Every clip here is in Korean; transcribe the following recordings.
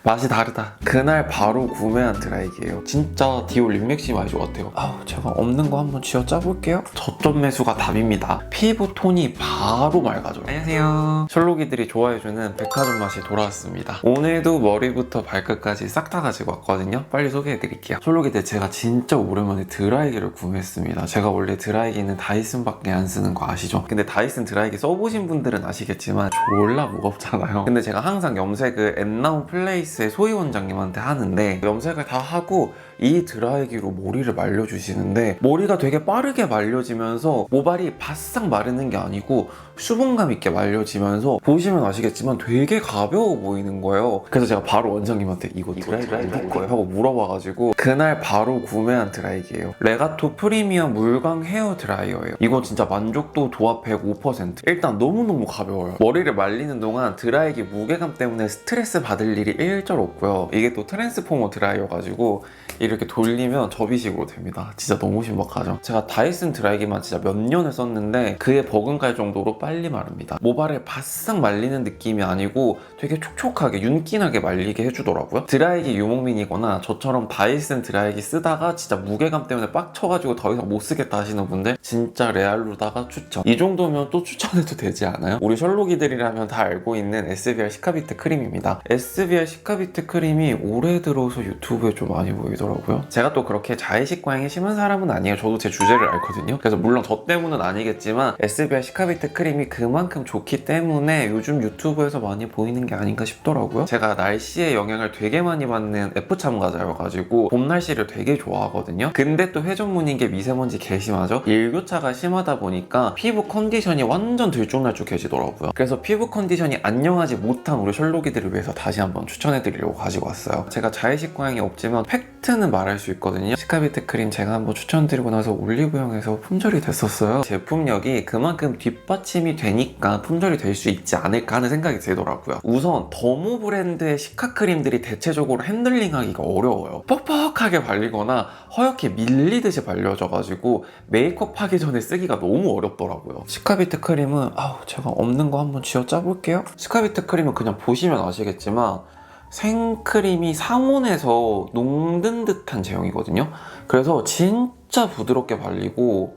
맛이 다르다. 그날 바로 구매한 드라이기예요. 진짜 디올 립맥시 많이 좋았대요. 제가 없는 거 한번 쥐어 짜볼게요. 저점 매수가 답입니다. 피부 톤이 바로 맑아져요. 안녕하세요. 셜록이들이 좋아해주는 백화점 맛이 돌아왔습니다. 오늘도 머리부터 발끝까지 싹 다 가지고 왔거든요. 빨리 소개해드릴게요. 셜록이들, 제가 진짜 오랜만에 드라이기를 구매했습니다. 제가 원래 드라이기는 다이슨밖에 안 쓰는 거 아시죠? 근데 다이슨 드라이기 써보신 분들은 아시겠지만 졸라 무겁잖아요. 근데 제가 항상 염색을 엔나운 플레이스의 소희 원장님한테 하는데, 염색을 다 하고 이 드라이기로 머리를 말려주시는데 머리가 되게 빠르게 말려지면서 모발이 바싹 마르는 게 아니고 수분감 있게 말려지면서 보시면 아시겠지만 되게 가벼워 보이는 거예요. 그래서 제가 바로 원장님한테 이거 드라이기 어디 거예요? 하고 물어봐가지고 그날 바로 구매한 드라이기예요. 레가토 프리미엄 물광 헤어 드라이어예요. 이거 진짜 만족도 도합 105%. 일단 너무너무 가벼워요. 머리를 말리는 동안 드라이기 무게감 때문에 스트레스 받을 일이 일절 없고요. 이게 또 트랜스포머 드라이어가지고 이렇게 돌리면 접이식으로 됩니다. 진짜 너무 신박하죠? 제가 다이슨 드라이기만 진짜 몇 년을 썼는데 그에 버금갈 정도로 빨리 마릅니다. 모발을 바싹 말리는 느낌이 아니고 되게 촉촉하게 윤기나게 말리게 해주더라고요. 드라이기 유목민이거나 저처럼 다이슨 드라이기 쓰다가 진짜 무게감 때문에 빡쳐가지고 더 이상 못 쓰겠다 하시는 분들 진짜 레알루다가 추천. 이 정도면 또 추천해도 되지 않아요? 우리 셜록이들이라면 다 알고 있는 SBR 시카비트 크림입니다. SBR 시카비트 크림이 올해 들어서 유튜브에 좀 많이 보이더라고요. 제가 또 그렇게 자의식 과잉이 심한 사람은 아니에요. 저도 제 주제를 알거든요. 그래서 물론 저 때문은 아니겠지만 SBR 시카비트 크림이 그만큼 좋기 때문에 요즘 유튜브에서 많이 보이는 게 아닌가 싶더라고요. 제가 날씨에 영향을 되게 많이 받는 F 참가자여가지고 봄 날씨를 되게 좋아하거든요. 근데 또 회전문인 게 미세먼지 개 심하죠? 일교차가 심하다 보니까 피부 컨디션이 완전 들쭉날쭉해지더라고요. 그래서 피부 컨디션이 안녕하지 못한 우리 셜록이들을 위해서 다시 한번 추천해드리려고 가지고 왔어요. 제가 자의식 과잉이 없지만 팩트는 말할 수 있거든요. 시카비트 크림 제가 한번 추천드리고 나서 올리브영에서 품절이 됐었어요. 제품력이 그만큼 뒷받침이 되니까 품절이 될 수 있지 않을까 하는 생각이 들더라고요. 우선 더모 브랜드의 시카 크림들이 대체적으로 핸들링하기가 어려워요. 뻑뻑하게 발리거나 허옇게 밀리듯이 발려져가지고 메이크업 하기 전에 쓰기가 너무 어렵더라고요. 시카비트 크림은 제가 없는 거 한번 쥐어 짜볼게요. 시카비트 크림은 그냥 보시면 아시겠지만 생크림이 상온에서 녹는 듯한 제형이거든요. 그래서 진짜 부드럽게 발리고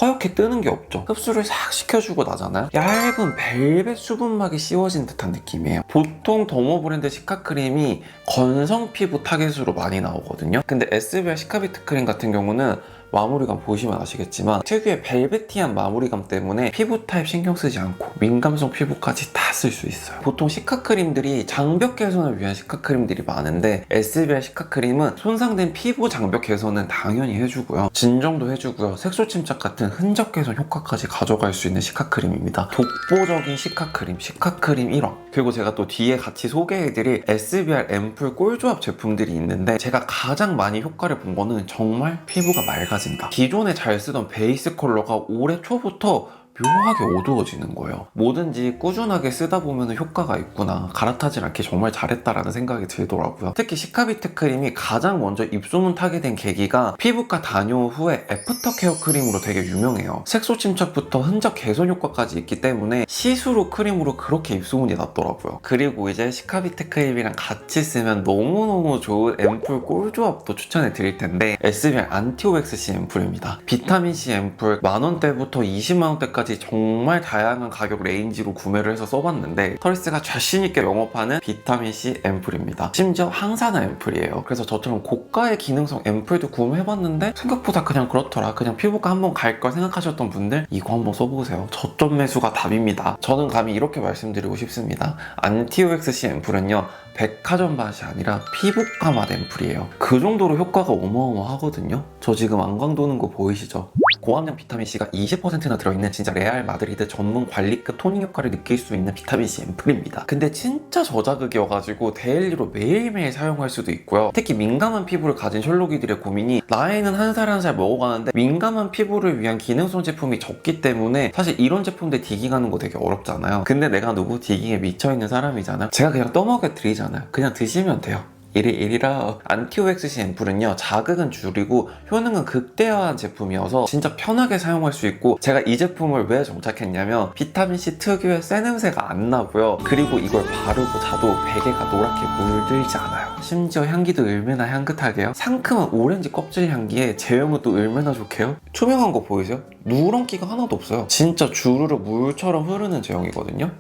허옇게 뜨는 게 없죠. 흡수를 싹 시켜주고 나잖아요. 얇은 벨벳 수분막이 씌워진 듯한 느낌이에요. 보통 더모 브랜드 시카크림이 건성 피부 타겟으로 많이 나오거든요. 근데 SBR 시카비트 크림 같은 경우는 마무리감 보시면 아시겠지만 특유의 벨베티한 마무리감 때문에 피부 타입 신경 쓰지 않고 민감성 피부까지 다 쓸 수 있어요. 보통 시카크림들이 장벽 개선을 위한 시카크림들이 많은데 SBR 시카크림은 손상된 피부 장벽 개선은 당연히 해주고요. 진정도 해주고요. 색소 침착 같은 흔적 개선 효과까지 가져갈 수 있는 시카크림입니다. 독보적인 시카크림, 시카크림 1호. 그리고 제가 또 뒤에 같이 소개해드릴 SBR 앰플 꿀조합 제품들이 있는데 제가 가장 많이 효과를 본 거는 정말 피부가 맑아진다. 기존에 잘 쓰던 베이스 컬러가 올해 초부터 묘하게 어두워지는 거예요. 뭐든지 꾸준하게 쓰다 보면 효과가 있구나, 갈아타지 않게 정말 잘했다라는 생각이 들더라고요. 특히 시카비트 크림이 가장 먼저 입소문 타게 된 계기가 피부과 다녀온 후에 애프터 케어 크림으로 되게 유명해요. 색소 침착부터 흔적 개선 효과까지 있기 때문에 시스루 크림으로 그렇게 입소문이 났더라고요. 그리고 이제 시카비트 크림이랑 같이 쓰면 너무너무 좋은 앰플 꿀조합도 추천해 드릴 텐데 SBR 안티오엑스C 앰플입니다. 비타민C 앰플 만원대부터 20만원대까지 정말 다양한 가격 레인지로 구매를 해서 써봤는데 털스가 자신있게 영업하는 비타민C 앰플입니다. 심지어 항산화 앰플이에요. 그래서 저처럼 고가의 기능성 앰플도 구매해봤는데 생각보다 그냥 그렇더라, 그냥 피부과 한번 갈 걸 생각하셨던 분들 이거 한번 써보세요. 저점 매수가 답입니다. 저는 감히 이렇게 말씀드리고 싶습니다. 안티오엑스C 앰플은요, 백화점 맛이 아니라 피부과 맛 앰플이에요. 그 정도로 효과가 어마어마하거든요. 저 지금 안광 도는 거 보이시죠? 고함량 비타민C가 20%나 들어있는 진짜 레알 마드리드 전문 관리급 토닝 효과를 느낄 수 있는 비타민C 앰플입니다. 근데 진짜 저자극이어가지고 데일리로 매일매일 사용할 수도 있고요. 특히 민감한 피부를 가진 셜록이들의 고민이 나이는 한 살 한 살 먹어가는데 민감한 피부를 위한 기능성 제품이 적기 때문에 사실 이런 제품들 디깅하는 거 되게 어렵잖아요. 근데 내가 누구 디깅에 미쳐있는 사람이잖아요. 제가 그냥 떠먹여 드리잖아요. 그냥 드시면 돼요. 이리라. 안티-OXC 앰플은요, 자극은 줄이고 효능은 극대화한 제품이어서 진짜 편하게 사용할 수 있고, 제가 이 제품을 왜 정착했냐면 비타민C 특유의 쇠 냄새가 안 나고요, 그리고 이걸 바르고 자도 베개가 노랗게 물들지 않아요. 심지어 향기도 얼마나 향긋하게요. 상큼한 오렌지 껍질 향기에 제형은 또 얼마나 좋게요. 투명한 거 보이세요? 누런기가 하나도 없어요. 진짜 주르르 물처럼 흐르는 제형이거든요.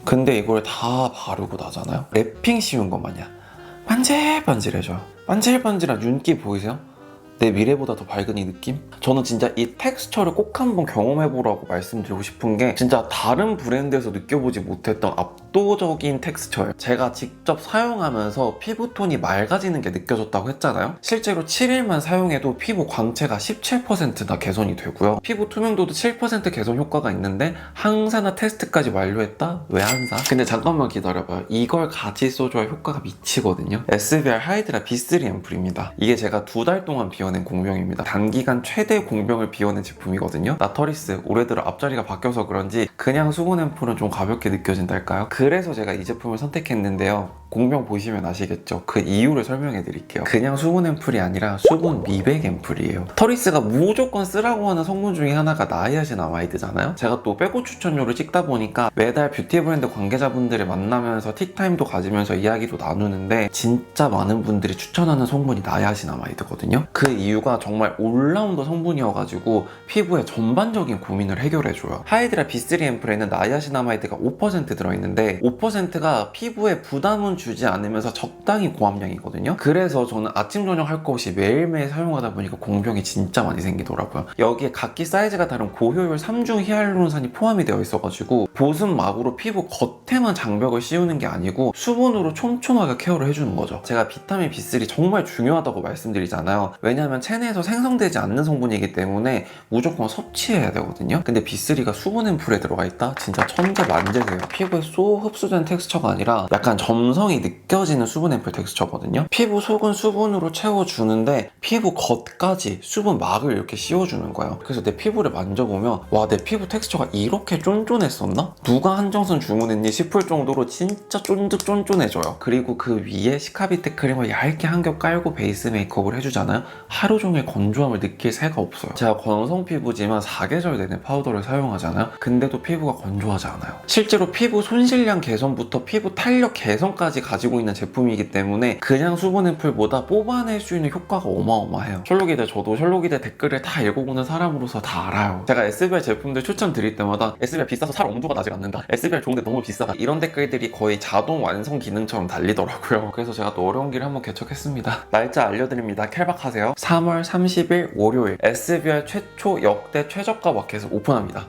근데 이걸 다 바르고 나잖아요. 랩핑 씌운 것 마냥 반질반질해져요. 반질반질한 윤기 보이세요? 내 미래보다 더 밝은 이 느낌? 저는 진짜 이 텍스처를 꼭 한번 경험해보라고 말씀드리고 싶은 게, 진짜 다른 브랜드에서 느껴보지 못했던 압도적인 텍스처예요. 제가 직접 사용하면서 피부톤이 맑아지는 게 느껴졌다고 했잖아요. 실제로 7일만 사용해도 피부 광채가 17%나 개선이 되고요, 피부 투명도도 7% 개선 효과가 있는데 항산화 테스트까지 완료했다? 왜 안 사? 근데 잠깐만 기다려봐요. 이걸 같이 써줘야 효과가 미치거든요. SBR 하이드라 B3 앰플입니다. 이게 제가 2달 동안 비워낸 공병입니다. 단기간 최대 공병을 비워낸 제품이거든요. 나터리스 올해 들어 앞자리가 바뀌어서 그런지 그냥 수분 앰플은 좀 가볍게 느껴진달까요? 그래서 제가 이 제품을 선택했는데요, 공병 보시면 아시겠죠? 그 이유를 설명해 드릴게요. 그냥 수분 앰플이 아니라 수분 미백 앰플이에요. 터리스가 무조건 쓰라고 하는 성분 중에 하나가 나이아신아마이드잖아요. 제가 또 빼고 추천료를 찍다 보니까 매달 뷰티 브랜드 관계자분들을 만나면서 티타임도 가지면서 이야기도 나누는데, 진짜 많은 분들이 추천하는 성분이 나이아신아마이드거든요. 그 이유가 정말 올라운더 성분이어가지고 피부의 전반적인 고민을 해결해줘요. 하이드라 B3 앰플에는 나이아신아마이드가 5% 들어있는데 5%가 피부에 부담은 주지 않으면서 적당히 고함량이거든요. 그래서 저는 아침 저녁 할 거 없이 매일매일 사용하다 보니까 공병이 진짜 많이 생기더라고요. 여기에 각기 사이즈가 다른 고효율 3중 히알루론산이 포함이 되어 있어가지고 보습막으로 피부 겉에만 장벽을 씌우는 게 아니고 수분으로 촘촘하게 케어를 해주는 거죠. 제가 비타민 B3 정말 중요하다고 말씀드리잖아요. 왜냐하면 체내에서 생성되지 않는 성분이기 때문에 무조건 섭취해야 되거든요. 근데 B3가 수분 앰플에 들어가 있다? 진짜 천재만재세요. 피부에 쏙 흡수된 텍스처가 아니라 약간 점성이 느껴지는 수분 앰플 텍스처거든요. 피부 속은 수분으로 채워주는데 피부 겉까지 수분 막을 이렇게 씌워주는 거예요. 그래서 내 피부를 만져보면 와, 내 피부 텍스처가 이렇게 쫀쫀했었나? 누가 한정선 주문했니 싶을 정도로 진짜 쫀득쫀쫀해져요. 그리고 그 위에 시카비트 크림을 얇게 한 겹 깔고 베이스 메이크업을 해주잖아요. 하루 종일 건조함을 느낄 새가 없어요. 제가 건성 피부지만 4계절 내내 파우더를 사용하잖아요. 근데도 피부가 건조하지 않아요. 실제로 피부 손실량 개선부터 피부 탄력 개선까지 가지고 있는 제품이기 때문에 그냥 수분 앰플보다 뽑아낼 수 있는 효과가 어마어마해요. 셜록이들, 저도 셜록이들 댓글을 다 읽어보는 사람으로서 다 알아요. 제가 SBR 제품들 추천드릴 때마다 SBR 비싸서 살 엄두가 나질 않는다, SBR 좋은데 너무 비싸다, 이런 댓글들이 거의 자동 완성 기능처럼 달리더라고요. 그래서 제가 또 어려운 길을 한번 개척했습니다. 날짜 알려드립니다. 캘박하세요. 3월 30일 월요일 SBR 최초 역대 최저가 마켓을 오픈합니다.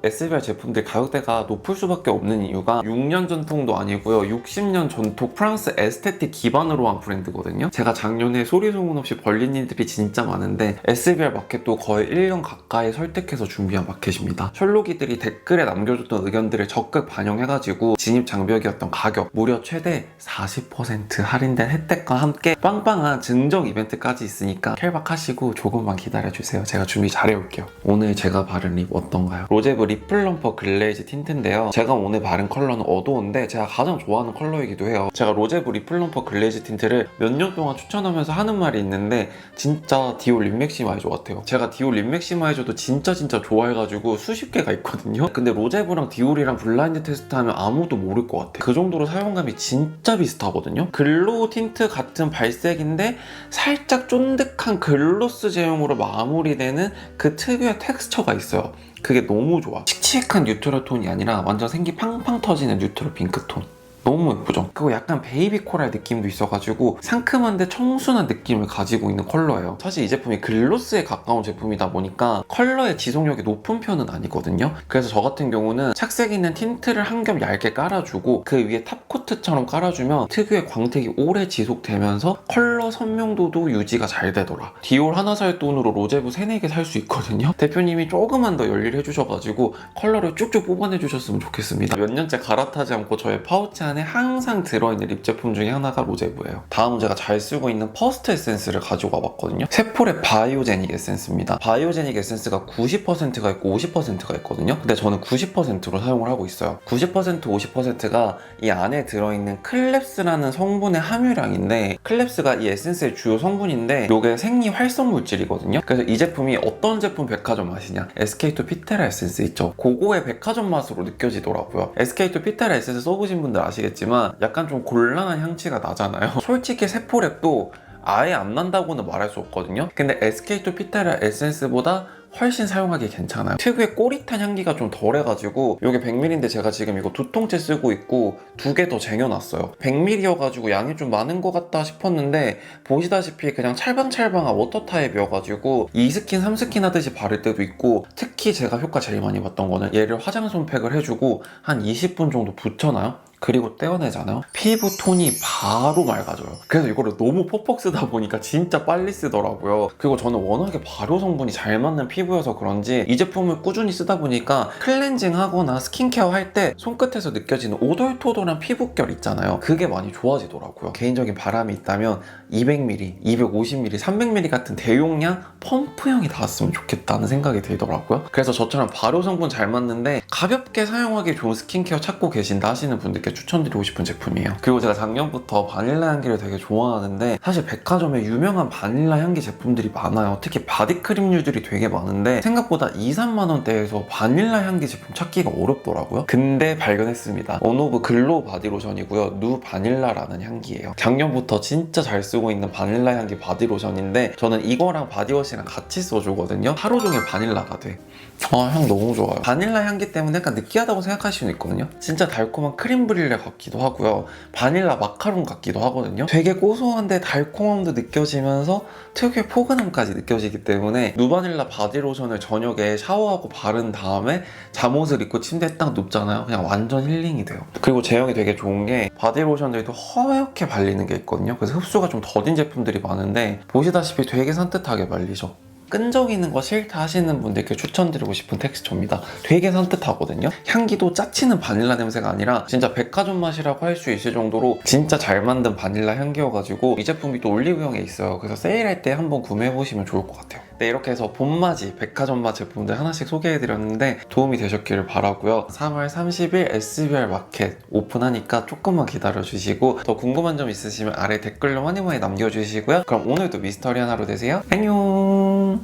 SBR 제품들 가격대가 높을 수밖에 없는 이유가 6년 전통도 아니고요, 60년 전통 프랑스 에스테틱 기반으로 한 브랜드거든요. 제가 작년에 소리 소문 없이 벌린 일들이 진짜 많은데 SBR 마켓도 거의 1년 가까이 설득해서 준비한 마켓입니다. 셜록이들이 댓글에 남겨줬던 의견들을 적극 반영해가지고 진입 장벽이었던 가격 무려 최대 40% 할인된 혜택과 함께 빵빵한 증정 이벤트까지 있으니까 캘박하시고 조금만 기다려주세요. 제가 준비 잘해올게요. 오늘 제가 바른 립 어떤가요? 로제브 립 플럼퍼 글레이즈 틴트인데요, 제가 오늘 바른 컬러는 어두운데 제가 가장 좋아하는 컬러이기도 해요. 제가 로제브 립 플럼퍼 글레이즈 틴트를 몇 년 동안 추천하면서 하는 말이 있는데 진짜 디올 립 맥시마이저 같아요. 제가 디올 립 맥시마이저도 진짜 좋아해가지고 수십 개가 있거든요. 근데 로제브랑 디올이랑 블라인드 테스트하면 아무도 모를 것 같아요. 그 정도로 사용감이 진짜 비슷하거든요. 글로우 틴트 같은 발색인데 살짝 쫀득한 글로스 제형으로 마무리되는 그 특유의 텍스처가 있어요. 그게 너무 좋아. 칙칙한 뉴트럴 톤이 아니라 완전 생기 팡팡 터지는 뉴트럴 핑크톤. 너무 예쁘죠? 그리고 약간 베이비 코랄 느낌도 있어가지고 상큼한데 청순한 느낌을 가지고 있는 컬러예요. 사실 이 제품이 글로스에 가까운 제품이다 보니까 컬러의 지속력이 높은 편은 아니거든요. 그래서 저 같은 경우는 착색 있는 틴트를 한 겹 얇게 깔아주고 그 위에 탑코트처럼 깔아주면 특유의 광택이 오래 지속되면서 컬러 선명도도 유지가 잘 되더라. 디올 하나 살 돈으로 로제브 3, 4개 살 수 있거든요. 대표님이 조금만 더 열일해 주셔가지고 컬러를 쭉쭉 뽑아내 주셨으면 좋겠습니다. 몇 년째 갈아타지 않고 저의 파우치 안에 항상 들어있는 립 제품 중에 하나가 로제부예요. 다음은 제가 잘 쓰고 있는 퍼스트 에센스를 가지고 와봤거든요. 세폴의 바이오제닉 에센스입니다. 바이오제닉 에센스가 90%가 있고 50%가 있거든요. 근데 저는 90%로 사용을 하고 있어요. 90% 50%가 이 안에 들어있는 클랩스라는 성분의 함유량인데, 클랩스가 이 에센스의 주요 성분인데 이게 생리 활성 물질이거든요. 그래서 이 제품이 어떤 제품 백화점 맛이냐, SK2 피테라 에센스 있죠. 그거의 백화점 맛으로 느껴지더라고요. SK2 피테라 에센스 써보신 분들 아시겠지만 약간 좀 곤란한 향취가 나잖아요. 솔직히 세포랩도 아예 안 난다고는 말할 수 없거든요. 근데 SK2 피테라 에센스보다 훨씬 사용하기 괜찮아요. 특유의 꼬릿한 향기가 좀 덜해가지고, 이게 100ml인데 제가 지금 이거 2통째 쓰고 있고 2개 더 쟁여놨어요. 100ml여가지고 양이 좀 많은 것 같다 싶었는데 보시다시피 그냥 찰방찰방한 워터 타입이어가지고 2스킨 3스킨 하듯이 바를 때도 있고, 특히 제가 효과 제일 많이 봤던 거는 얘를 화장솜 팩을 해주고 한 20분 정도 붙여놔요. 그리고 떼어내잖아요. 피부 톤이 바로 맑아져요. 그래서 이거를 너무 퍽퍽 쓰다 보니까 진짜 빨리 쓰더라고요. 그리고 저는 워낙에 발효 성분이 잘 맞는 피부여서 그런지 이 제품을 꾸준히 쓰다 보니까 클렌징 하거나 스킨케어 할 때 손끝에서 느껴지는 오돌토돌한 피부결 있잖아요. 그게 많이 좋아지더라고요. 개인적인 바람이 있다면 200ml, 250ml, 300ml 같은 대용량 펌프형이 닿았으면 좋겠다는 생각이 들더라고요. 그래서 저처럼 발효 성분 잘 맞는데 가볍게 사용하기 좋은 스킨케어 찾고 계신다 하시는 분들께 추천드리고 싶은 제품이에요. 그리고 제가 작년부터 바닐라 향기를 되게 좋아하는데, 사실 백화점에 유명한 바닐라 향기 제품들이 많아요. 특히 바디크림류들이 되게 많은데 생각보다 2-3만 원대에서 바닐라 향기 제품 찾기가 어렵더라고요. 근데 발견했습니다. 언오브 글로우 바디로션이고요. 누 바닐라라는 향기예요. 작년부터 진짜 잘 쓰고 있는 바닐라 향기 바디로션인데, 저는 이거랑 바디워시랑 같이 써주거든요. 하루 종일 바닐라가 돼. 향 너무 좋아요. 바닐라 향기 때문에 약간 느끼하다고 생각하실 수는 있거든요. 진짜 달콤한 크림 브릴레 같기도 하고요. 바닐라 마카롱 같기도 하거든요. 되게 고소한데 달콤함도 느껴지면서 특유의 포근함까지 느껴지기 때문에 누바닐라 바디로션을 저녁에 샤워하고 바른 다음에 잠옷을 입고 침대에 딱 눕잖아요. 그냥 완전 힐링이 돼요. 그리고 제형이 되게 좋은 게 바디로션들도 허옇게 발리는 게 있거든요. 그래서 흡수가 좀 더딘 제품들이 많은데 보시다시피 되게 산뜻하게 발리죠. 끈적이는 거 싫다 하시는 분들께 추천드리고 싶은 텍스처입니다. 되게 산뜻하거든요. 향기도 짜치는 바닐라 냄새가 아니라 진짜 백화점 맛이라고 할 수 있을 정도로 진짜 잘 만든 바닐라 향기여가지고, 이 제품이 또 올리브영에 있어요. 그래서 세일할 때 한번 구매해보시면 좋을 것 같아요. 네, 이렇게 해서 봄맞이 백화점 맛 제품들 하나씩 소개해드렸는데 도움이 되셨기를 바라고요. 3월 30일 SBR 마켓 오픈하니까 조금만 기다려주시고, 더 궁금한 점 있으시면 아래 댓글로 많이 남겨주시고요. 그럼 오늘도 미스터리한 하루 되세요. 안녕.